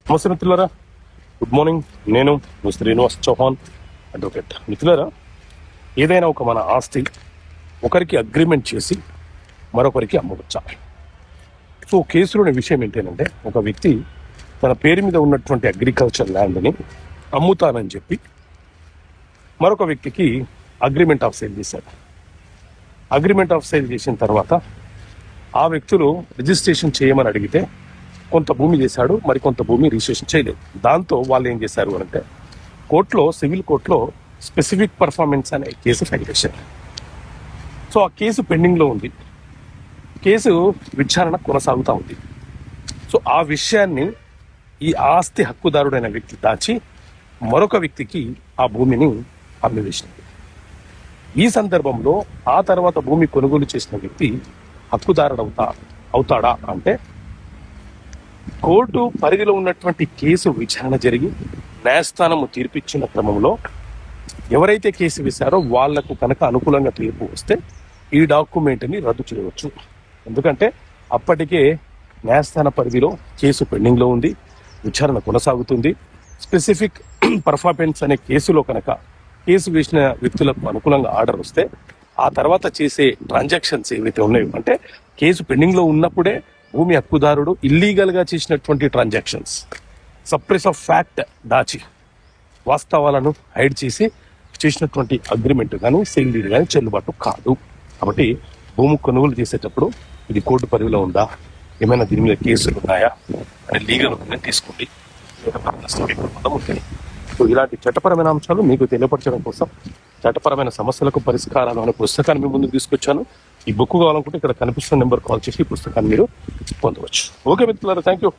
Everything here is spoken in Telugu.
నమస్తే మిత్రులారా, గుడ్ మార్నింగ్. నేను శ్రీనివాస్ చౌహాన్, అడ్వకేట్. మిత్రులారా, ఏదైనా ఒక మన ఆస్తి ఒకరికి అగ్రిమెంట్ చేసి మరొకరికి అమ్మవచ్చా? సో కేసులోని విషయం ఏంటంటే, ఒక వ్యక్తి తన పేరు మీద ఉన్నటువంటి అగ్రికల్చర్ ల్యాండ్ని అమ్ముతానని చెప్పి మరొక వ్యక్తికి అగ్రిమెంట్ ఆఫ్ సేల్ చేశాడు. అగ్రిమెంట్ ఆఫ్ సేల్ చేసిన తర్వాత ఆ వ్యక్తులు రిజిస్ట్రేషన్ చేయమని అడిగితే కొంత భూమి చేశాడు, మరి కొంత భూమి రిజిస్ట్రేషన్ చేయలేదు. దాంతో వాళ్ళు ఏం చేశారు అంటే, కోర్టులో, సివిల్ కోర్టులో స్పెసిఫిక్ పర్ఫార్మెన్స్ అనే కేసు ఫైల్ చేశారు. సో ఆ కేసు పెండింగ్లో ఉంది, కేసు విచారణ కొనసాగుతూ ఉంది. సో ఆ విషయాన్ని ఈ ఆస్తి హక్కుదారుడైన వ్యక్తి దాచి మరొక వ్యక్తికి ఆ భూమిని అమ్మివేసినది. ఈ సందర్భంలో ఆ తర్వాత భూమి కొనుగోలు చేసిన వ్యక్తి హక్కుదారుడు అవుతాడా అంటే, కోర్టు పరిధిలో ఉన్నటువంటి కేసు విచారణ జరిగి న్యాయస్థానము తీర్పిచ్చిన క్రమంలో ఎవరైతే కేసు వేశారో వాళ్లకు కనుక అనుకూలంగా తీర్పు వస్తే ఈ డాక్యుమెంట్ని రద్దు చేయవచ్చు. ఎందుకంటే అప్పటికే న్యాయస్థాన పరిధిలో కేసు పెండింగ్లో ఉంది, విచారణ కొనసాగుతుంది. స్పెసిఫిక్ పర్ఫార్మెన్స్ అనే కేసులో కనుక కేసు వేసిన వ్యక్తులకు అనుకూలంగా ఆర్డర్ వస్తే ఆ తర్వాత చేసే ట్రాన్సాక్షన్స్ ఏవైతే ఉన్నాయో, అంటే కేసు పెండింగ్లో ఉన్నప్పుడే భూమి హక్కుదారుడు ఇల్లీగల్గా చేసినటువంటి ట్రాన్సాక్షన్స్, సప్రెస్ ఆఫ్ ఫ్యాక్ట్ దాచి వాస్తవాలను హైడ్ చేసి చేసినటువంటి అగ్రిమెంట్ కానీ సేల్ డీడ్ కానీ చెల్లుబాటు కాదు. కాబట్టి భూమి కొనుగోలు చేసేటప్పుడు ఇది కోర్టు పరిధిలో ఉందా, ఏమైనా దీని మీద కేసులు ఉన్నాయా అని లీగల్ ఒపీనియన్ తీసుకోండి. ఉంటుంది. సో ఇలాంటి చట్టపరమైన అంశాలు మీకు తెలియపరచడం కోసం చట్టపరమైన సమస్యలకు పరిష్కారాలు అనే పుస్తకాన్ని మీ ముందుకు తీసుకొచ్చాను. ఈ బుక్ కావాలనుకుంటే ఇక్కడ కనిపిస్తున్న నెంబర్ కాల్ చేసి ఈ పుస్తకాన్ని మీరు పొందవచ్చు. ఓకే మిత్రులారా, థ్యాంక్ యూ.